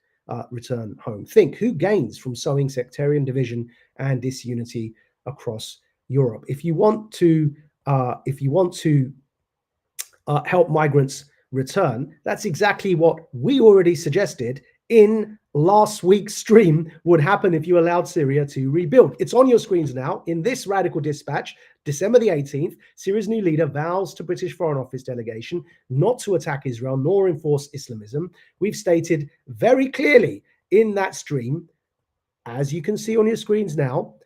return home. Think, who gains from sowing sectarian division and disunity across Europe? If you want to help migrants return. That's exactly what we already suggested in last week's stream would happen if you allowed Syria to rebuild. It's on your screens now. In this radical dispatch, December the 18th, Syria's new leader vows to British Foreign Office delegation not to attack Israel nor enforce Islamism. We've stated very clearly in that stream, as you can see on your screens now,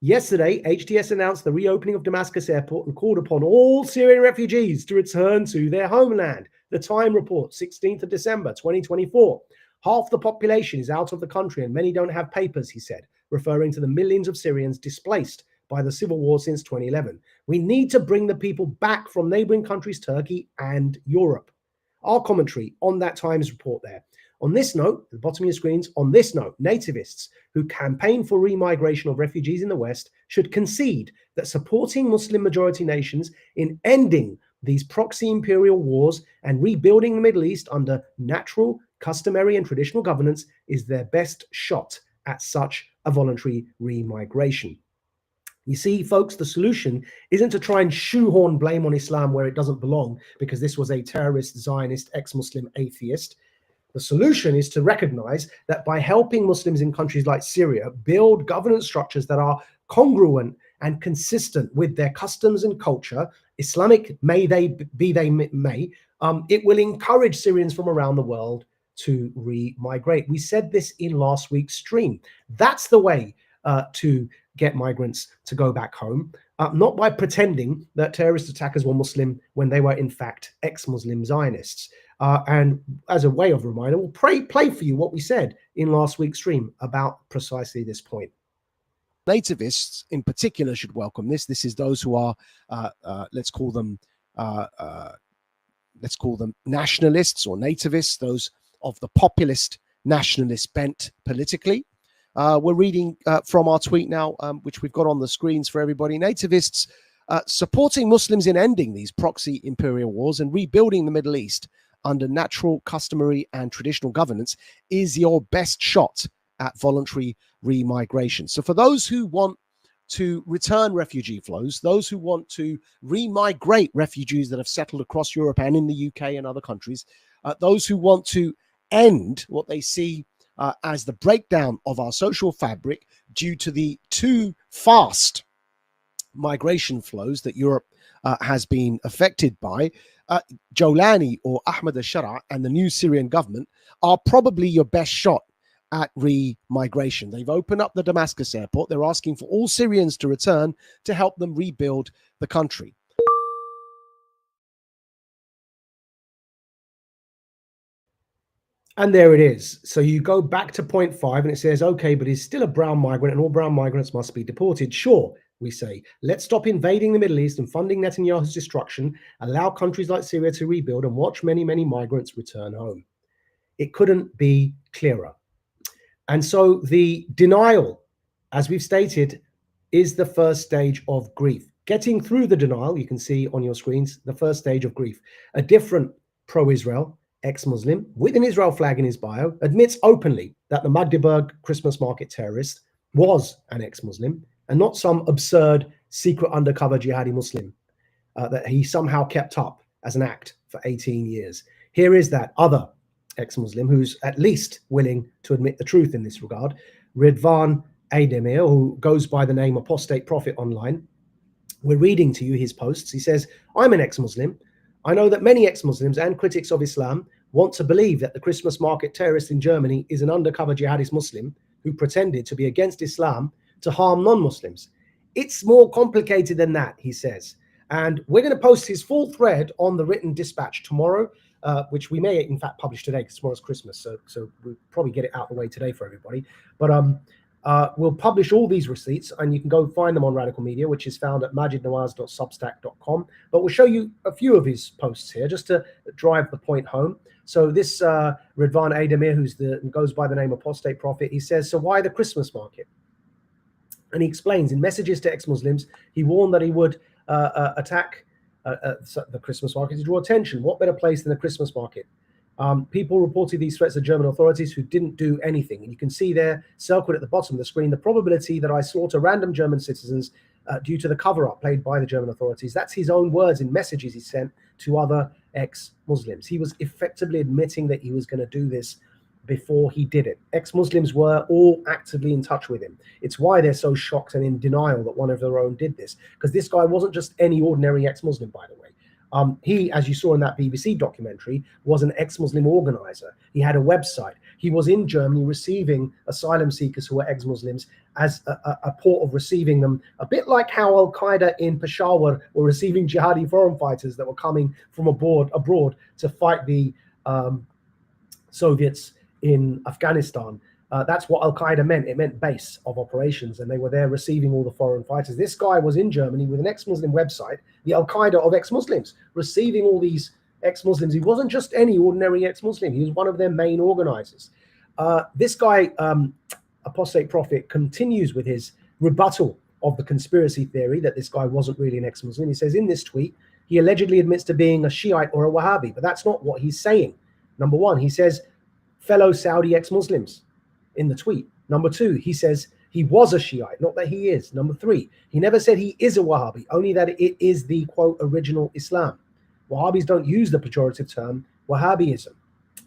yesterday, HTS announced the reopening of Damascus airport and called upon all Syrian refugees to return to their homeland. The Time report, 16th of December, 2024. Half the population is out of the country and many don't have papers, he said, referring to the millions of Syrians displaced by the civil war since 2011. We need to bring the people back from neighboring countries, Turkey and Europe. Our commentary on that Times report there. On this note, at the bottom of your screens, on this note, nativists who campaign for remigration of refugees in the West should concede that supporting Muslim majority nations in ending these proxy imperial wars and rebuilding the Middle East under natural, customary, and traditional governance is their best shot at such a voluntary remigration. You see, folks, the solution isn't to try and shoehorn blame on Islam where it doesn't belong because this was a terrorist, Zionist, ex-Muslim atheist. The solution is to recognize that by helping Muslims in countries like Syria build governance structures that are congruent and consistent with their customs and culture, Islamic may they be they may, it will encourage Syrians from around the world to re-migrate. We said this in last week's stream. That's the way to get migrants to go back home, not by pretending that terrorist attackers were Muslim when they were in fact ex-Muslim Zionists. And as a way of reminder, we'll play for you what we said in last week's stream about precisely this point. Nativists in particular should welcome this. This is those who are, let's call them nationalists or nativists, those of the populist nationalist bent politically. We're reading from our tweet now, which we've got on the screens for everybody. Nativists supporting Muslims in ending these proxy imperial wars and rebuilding the Middle East under natural, customary, and traditional governance is your best shot at voluntary remigration. So for those who want to return refugee flows, those who want to remigrate refugees that have settled across Europe and in the UK and other countries, those who want to end what they see as the breakdown of our social fabric due to the too fast migration flows that Europe has been affected by, Jolani or Ahmed al-Shara and the new Syrian government are probably your best shot at re-migration. They've opened up the Damascus airport. They're asking for all Syrians to return to help them rebuild the country. And there it is. So you go back to point 5 and it says, okay, but he's still a brown migrant and all brown migrants must be deported. Sure, we say, let's stop invading the Middle East and funding Netanyahu's destruction, allow countries like Syria to rebuild and watch many, many migrants return home. It couldn't be clearer. And so the denial, as we've stated, is the first stage of grief. Getting through the denial, you can see on your screens, the first stage of grief. A different pro-Israel ex-Muslim with an Israel flag in his bio admits openly that the Magdeburg Christmas market terrorist was an ex-Muslim and not some absurd secret undercover jihadi Muslim that he somehow kept up as an act for 18 years. Here is that other ex-Muslim who's at least willing to admit the truth in this regard, Ridvan Aydemir, who goes by the name Apostate Prophet online. We're reading to you his posts. He says, I'm an ex-Muslim. I know that many ex-Muslims and critics of Islam want to believe that the Christmas market terrorist in Germany is an undercover jihadist Muslim who pretended to be against Islam to harm non-Muslims. It's more complicated than that, he says. And we're going to post his full thread on the written dispatch tomorrow, which we may in fact publish today because tomorrow's Christmas. So we'll probably get it out of the way today for everybody. But we'll publish all these receipts and you can go find them on Radical Media, which is found at majidnawaz.substack.com. But we'll show you a few of his posts here just to drive the point home. So this Ridvan Aydemir, who goes by the name Apostate Prophet, he says, so why the Christmas market? And he explains in messages to ex-Muslims, he warned that he would attack the Christmas market to draw attention. What better place than the Christmas market? People reported these threats to German authorities who didn't do anything. And you can see there, circled at the bottom of the screen, the probability that I slaughter random German citizens due to the cover-up played by the German authorities. That's his own words in messages he sent to other ex-Muslims. He was effectively admitting that he was going to do this before he did it. Ex-Muslims were all actively in touch with him. It's why they're so shocked and in denial that one of their own did this, because this guy wasn't just any ordinary ex-Muslim, by the way. He, as you saw in that BBC documentary, was an ex-Muslim organizer. He had a website. He was in Germany receiving asylum seekers who were ex-Muslims as a port of receiving them, a bit like how Al-Qaeda in Peshawar were receiving jihadi foreign fighters that were coming from abroad to fight the Soviets in Afghanistan. That's what Al-Qaeda meant. It meant base of operations, and they were there receiving all the foreign fighters. This guy was in Germany with an ex-Muslim website, the Al-Qaeda of ex-Muslims, receiving all these ex-Muslims. He wasn't just any ordinary ex-Muslim. He was one of their main organizers. This guy, Apostate Prophet, continues with his rebuttal of the conspiracy theory that this guy wasn't really an ex-Muslim. He says in this tweet, he allegedly admits to being a Shiite or a Wahhabi, but that's not what he's saying. Number one, he says fellow Saudi ex-Muslims in the tweet. Number two, he says he was a Shiite, not that he is. Number three, he never said he is a Wahhabi, only that it is the, quote, original Islam. Wahhabis don't use the pejorative term Wahhabism.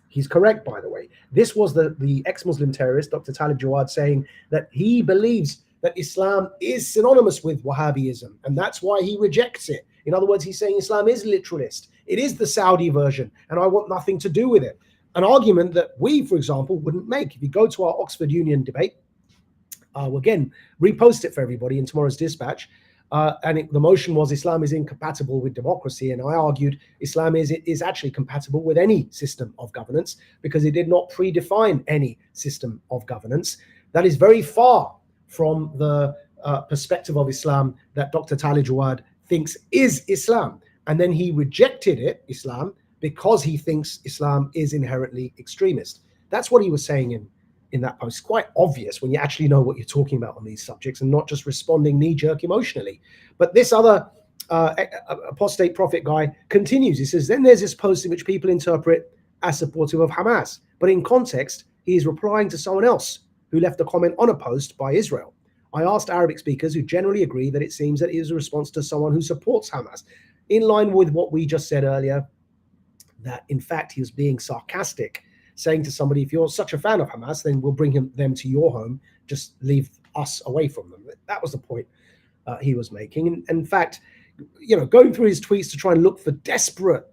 He's correct, by the way. This was the ex-Muslim terrorist, Dr. Talib Jawad, saying that he believes that Islam is synonymous with Wahhabism, and that's why he rejects it. In other words, he's saying Islam is literalist. It is the Saudi version, and I want nothing to do with it. An argument that we, for example, wouldn't make. If you go to our Oxford Union debate, we'll again repost it for everybody in tomorrow's dispatch. The motion was Islam is incompatible with democracy, and I argued Islam is actually compatible with any system of governance because it did not predefine any system of governance. That is very far from the perspective of Islam that Dr. Talib Jawad thinks is Islam, and then he rejected Islam, because he thinks Islam is inherently extremist. That's what he was saying in that post. It's quite obvious when you actually know what you're talking about on these subjects and not just responding knee-jerk emotionally. But this other apostate prophet guy continues. He says, then there's this post in which people interpret as supportive of Hamas. But in context, he is replying to someone else who left a comment on a post by Israel. I asked Arabic speakers who generally agree that it seems that it is a response to someone who supports Hamas. In line with what we just said earlier, that in fact he was being sarcastic, saying to somebody, if you're such a fan of Hamas, then we'll bring them to your home, just leave us away from them. That was the point he was making. And in fact, going through his tweets to try and look for desperate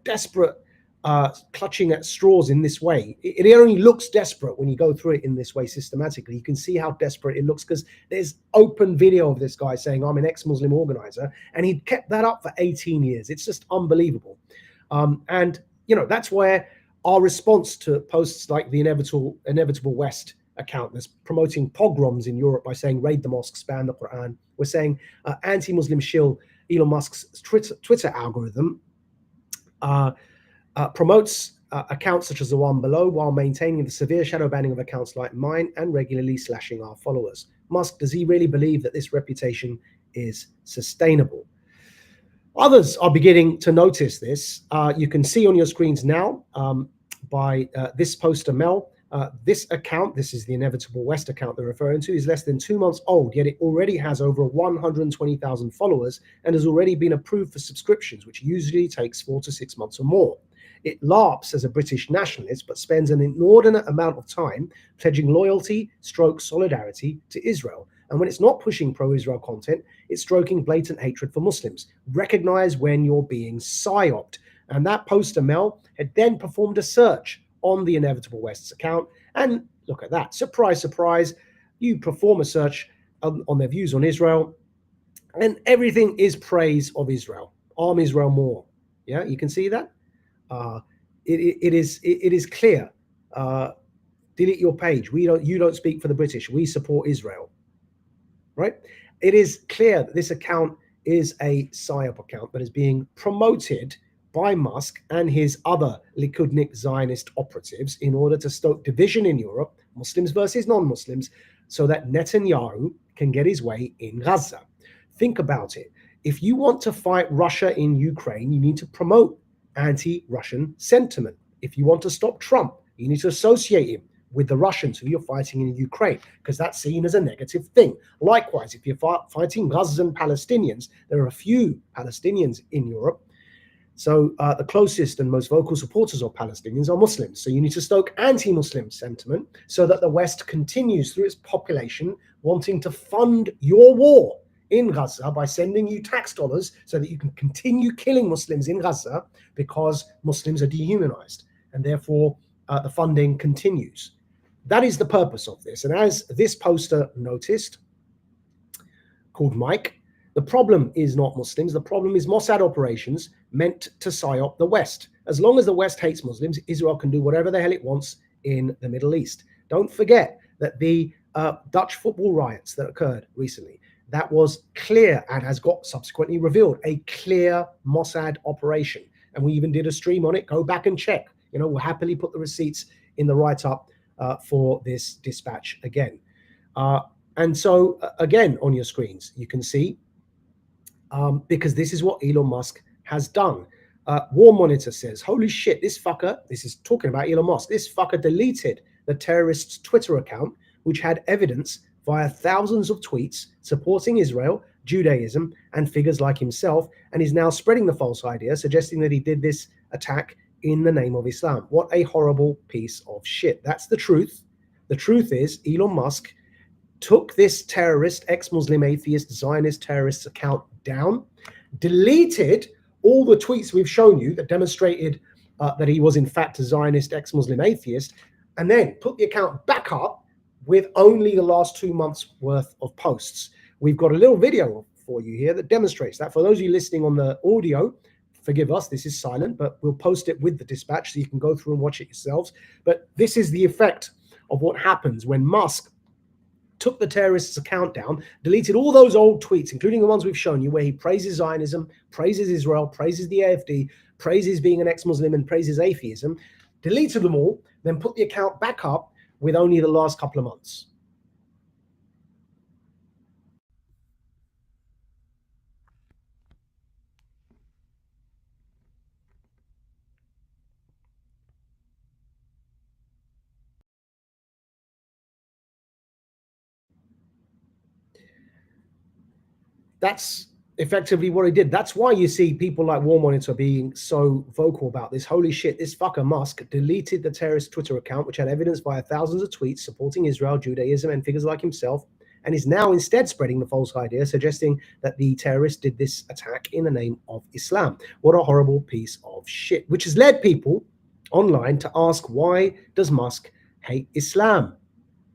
clutching at straws in this way, it only looks desperate when you go through it in this way systematically. You can see how desperate it looks because there's open video of this guy saying, I'm an ex-Muslim organizer, and he'd kept that up for 18 years. It's just unbelievable. That's where our response to posts like the Inevitable West account that's promoting pogroms in Europe by saying raid the mosques, ban the Quran. We're saying anti-Muslim shill Elon Musk's Twitter algorithm promotes accounts such as the one below while maintaining the severe shadow banning of accounts like mine and regularly slashing our followers. Musk, does he really believe that this reputation is sustainable? Others are beginning to notice this. You can see on your screens now by this poster, Mel. This account, this is the Inevitable West account they're referring to, is less than 2 months old, yet it already has over 120,000 followers and has already been approved for subscriptions, which usually takes 4 to 6 months or more. It LARPs as a British nationalist, but spends an inordinate amount of time pledging loyalty, solidarity to Israel. And when it's not pushing pro-Israel content, it's stroking blatant hatred for Muslims. Recognize when you're being psyoped. And that poster, Mel, had then performed a search on the Inevitable West's account. And look at that. Surprise, surprise. You perform a search on their views on Israel, and everything is praise of Israel. Arm Israel more. Yeah, you can see that? It is clear. Delete your page. You don't speak for the British. We support Israel. Right? It is clear that this account is a PSYOP account that is being promoted by Musk and his other Likudnik Zionist operatives in order to stoke division in Europe, Muslims versus non-Muslims, so that Netanyahu can get his way in Gaza. Think about it. If you want to fight Russia in Ukraine, you need to promote anti-Russian sentiment. If you want to stop Trump, you need to associate him with the Russians who you're fighting in Ukraine, because that's seen as a negative thing. Likewise, if you're fighting Gazan Palestinians, there are a few Palestinians in Europe, So the closest and most vocal supporters of Palestinians are Muslims. So you need to stoke anti-Muslim sentiment so that the West continues through its population wanting to fund your war in Gaza by sending you tax dollars so that you can continue killing Muslims in Gaza because Muslims are dehumanized. And therefore, the funding continues. That is the purpose of this. And as this poster noticed, called Mike, the problem is not Muslims. The problem is Mossad operations meant to psyop the West. As long as the West hates Muslims, Israel can do whatever the hell it wants in the Middle East. Don't forget that the Dutch football riots that occurred recently, that was clear and has got subsequently revealed a clear Mossad operation. And we even did a stream on it. Go back and check. You know, we'll happily put the receipts in the write-up for this dispatch again. And so, again, on your screens, you can see, because this is what Elon Musk has done. War Monitor says, holy shit, this fucker, this is talking about Elon Musk, this fucker deleted the terrorist's Twitter account, which had evidence via thousands of tweets supporting Israel, Judaism, and figures like himself, and is now spreading the false idea, suggesting that he did this attack in the name of Islam. What a horrible piece of shit. That's the truth. The truth is Elon Musk took this terrorist, ex-Muslim, atheist, Zionist terrorist account down, deleted all the tweets we've shown you that demonstrated that he was in fact a Zionist, ex-Muslim, atheist, and then put the account back up with only the last 2 months worth of posts. We've got a little video for you here that demonstrates that. For those of you listening on the audio, forgive us, this is silent, but we'll post it with the dispatch so you can go through and watch it yourselves. But this is the effect of what happens when Musk took the terrorist's account down, deleted all those old tweets, including the ones we've shown you, where he praises Zionism, praises Israel, praises the AfD, praises being an ex-Muslim, and praises atheism, deleted them all, then put the account back up with only the last couple of months. That's effectively what he did. That's why you see people like War Monitor being so vocal about this. Holy shit, this fucker Musk deleted the terrorist Twitter account, which had evidence via thousands of tweets supporting Israel, Judaism, and figures like himself, and is now instead spreading the false idea, suggesting that the terrorist did this attack in the name of Islam. What a horrible piece of shit, which has led people online to ask, why does Musk hate Islam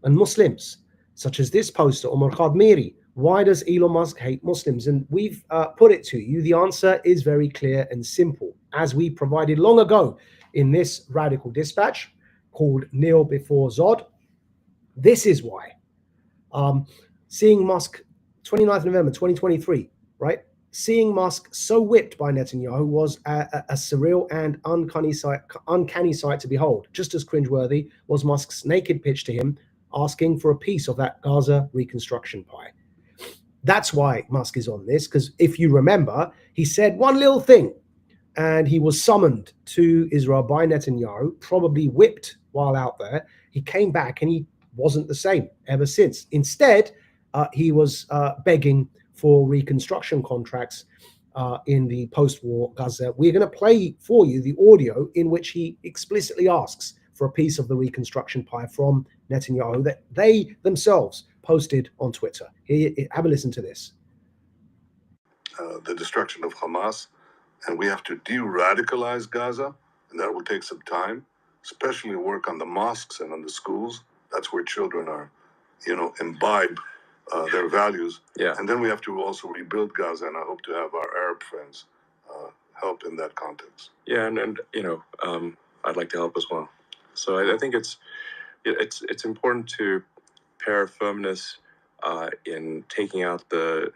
and Muslims? Such as this poster, Omar Khadmiri. Why does Elon Musk hate Muslims? And we've put it to you. The answer is very clear and simple, as we provided long ago in this radical dispatch called Kneel Before Zod. This is why. Seeing Musk, 29th November 2023, right? Seeing Musk so whipped by Netanyahu was a surreal and uncanny sight to behold. Just as cringeworthy was Musk's naked pitch to him, asking for a piece of that Gaza reconstruction pie. That's why Musk is on this, because if you remember, he said one little thing and he was summoned to Israel by Netanyahu, probably whipped while out there. He came back and he wasn't the same ever since. Instead, he was begging for reconstruction contracts in the post-war Gaza. We're going to play for you the audio in which he explicitly asks for a piece of the reconstruction pie from Netanyahu that they themselves posted on Twitter. Here, have a listen to this. The destruction of Hamas, and we have to de-radicalize Gaza, and that will take some time, especially work on the mosques and on the schools. That's where children are, imbibe their values. Yeah. And then we have to also rebuild Gaza, and I hope to have our Arab friends help in that context. Yeah, and I'd like to help as well. So I think it's important to pair firmness in taking out the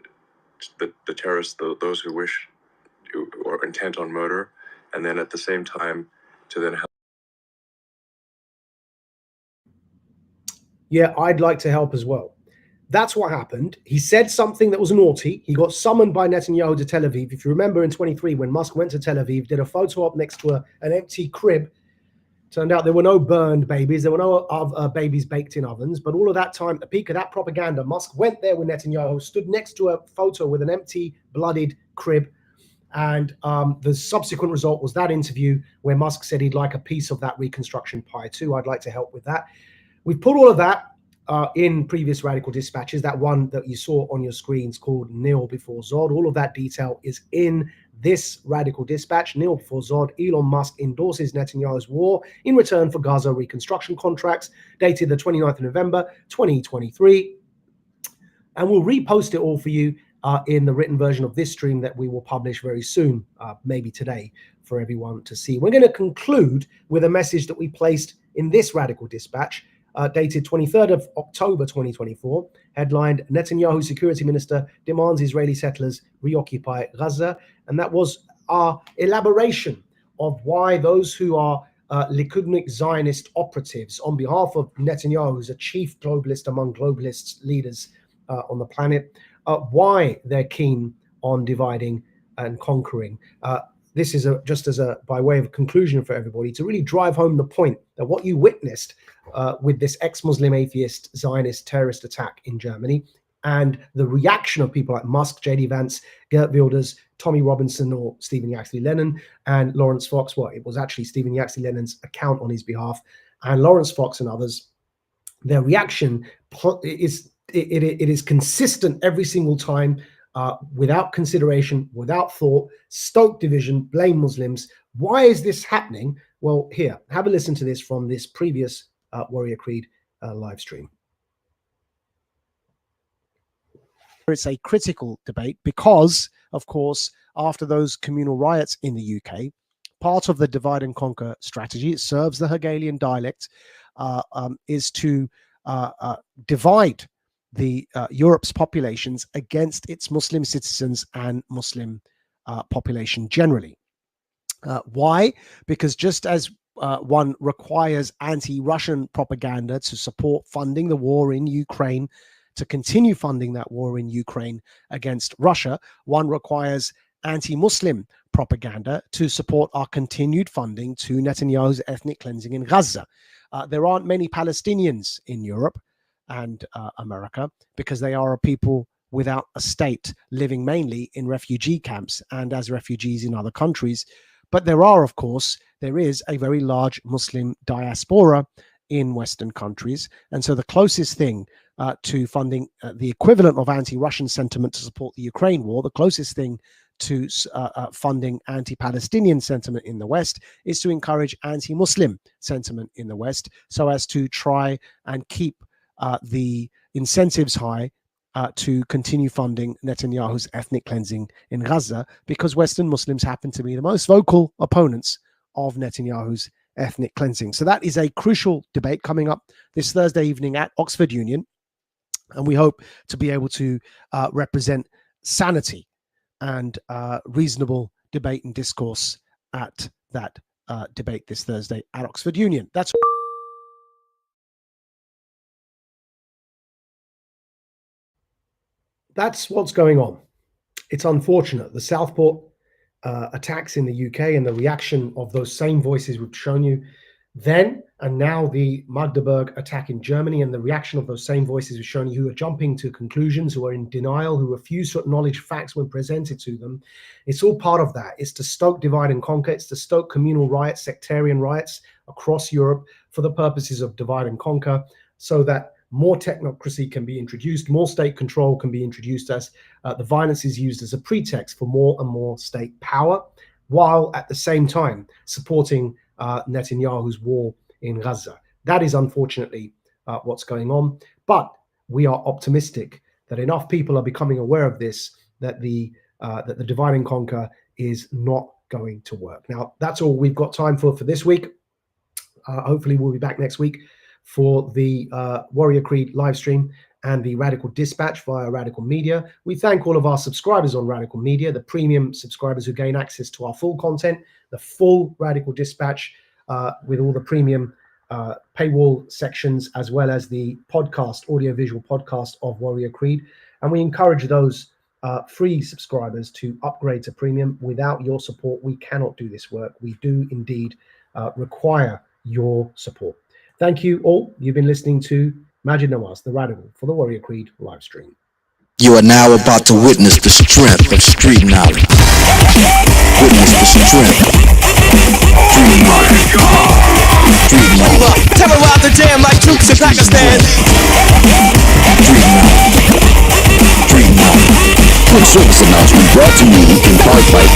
terrorists, those who wish or intent on murder, and then at the same time to then help. Yeah, I'd like to help as well. That's what happened. He said something that was naughty. He got summoned by Netanyahu to Tel Aviv. If you remember in 23, when Musk went to Tel Aviv, did a photo op next to an empty crib. Turned out there were no burned babies. There were no babies baked in ovens. But all of that time, at the peak of that propaganda, Musk went there with Netanyahu, stood next to a photo with an empty, bloodied crib, And the subsequent result was that interview where Musk said he'd like a piece of that reconstruction pie too. I'd like to help with that. We've put all of that in previous Radical Dispatches. That one that you saw on your screens called Nil Before Zod. All of that detail is in this Radical Dispatch. Nil Before Zod. Elon Musk endorses Netanyahu's war in return for Gaza reconstruction contracts, dated the 29th of November, 2023. And we'll repost it all for you in the written version of this stream that we will publish very soon, maybe today, for everyone to see. We're going to conclude with a message that we placed in this Radical Dispatch, dated 23rd of October 2024, headlined Netanyahu Security Minister demands Israeli settlers reoccupy Gaza. And that was our elaboration of why those who are Likudnik Zionist operatives on behalf of Netanyahu, who's a chief globalist among globalist leaders on the planet, why they're keen on dividing and conquering. This is just as a by way of conclusion for everybody to really drive home the point that what you witnessed with this ex-Muslim atheist Zionist terrorist attack in Germany and the reaction of people like Musk, J.D. Vance, Geert Wilders, Tommy Robinson, or Stephen Yaxley-Lennon, and Lawrence Fox. Well, it was actually Stephen Yaxley-Lennon's account on his behalf, and Lawrence Fox and others. Their reaction is it is consistent every single time, without consideration, without thought. Stoke division, blame Muslims. Why is this happening? Well, here, have a listen to this from this previous Warrior Creed live stream. It's a critical debate because, of course, after those communal riots in the UK, part of the divide and conquer strategy, it serves the Hegelian dialect, is to divide the Europe's populations against its Muslim citizens and Muslim population generally. Why? Because just as one requires anti-Russian propaganda to support funding the war in Ukraine, to continue funding that war in Ukraine against Russia, one requires anti-Muslim propaganda to support our continued funding to Netanyahu's ethnic cleansing in Gaza. There aren't many Palestinians in Europe and America because they are a people without a state, living mainly in refugee camps and as refugees in other countries. But there is a very large Muslim diaspora in Western countries. And so the closest thing to funding the equivalent of anti-Russian sentiment to support the Ukraine war, the closest thing to funding anti-Palestinian sentiment in the West is to encourage anti-Muslim sentiment in the West so as to try and keep the incentives high to continue funding Netanyahu's ethnic cleansing in Gaza, because Western Muslims happen to be the most vocal opponents of Netanyahu's ethnic cleansing. So that is a crucial debate coming up this Thursday evening at Oxford Union. And we hope to be able to represent sanity and reasonable debate and discourse at that debate this Thursday at Oxford Union. That's what's going on. It's unfortunate. The Southport attacks in the UK and the reaction of those same voices we've shown you then, and now the Magdeburg attack in Germany and the reaction of those same voices we've shown you, who are jumping to conclusions, who are in denial, who refuse to acknowledge facts when presented to them. It's all part of that. It's to stoke divide and conquer. It's to stoke communal riots, sectarian riots across Europe for the purposes of divide and conquer, so that more technocracy can be introduced, more state control can be introduced, as the violence is used as a pretext for more and more state power, while at the same time supporting Netanyahu's war in Gaza. That is unfortunately what's going on. But we are optimistic that enough people are becoming aware of this, that the divide and conquer is not going to work. Now, that's all we've got time for this week. Hopefully we'll be back next week for the Warrior Creed live stream and the Radical Dispatch via Radical Media. We thank all of our subscribers on Radical Media, the premium subscribers who gain access to our full content, the full Radical Dispatch with all the premium paywall sections, as well as the podcast, audio-visual podcast of Warrior Creed. And we encourage those free subscribers to upgrade to premium. Without your support, we cannot do this work. We do indeed require your support. Thank you all. You've been listening to Majid Nawaz, the Radical, for the Warrior Creed live stream. You are now about to witness the strength of street knowledge. Witness the strength of street knowledge. Street knowledge. Terrorize the jam like troops in Pakistan. Street knowledge. Street knowledge. Quick service announcement brought to you in part by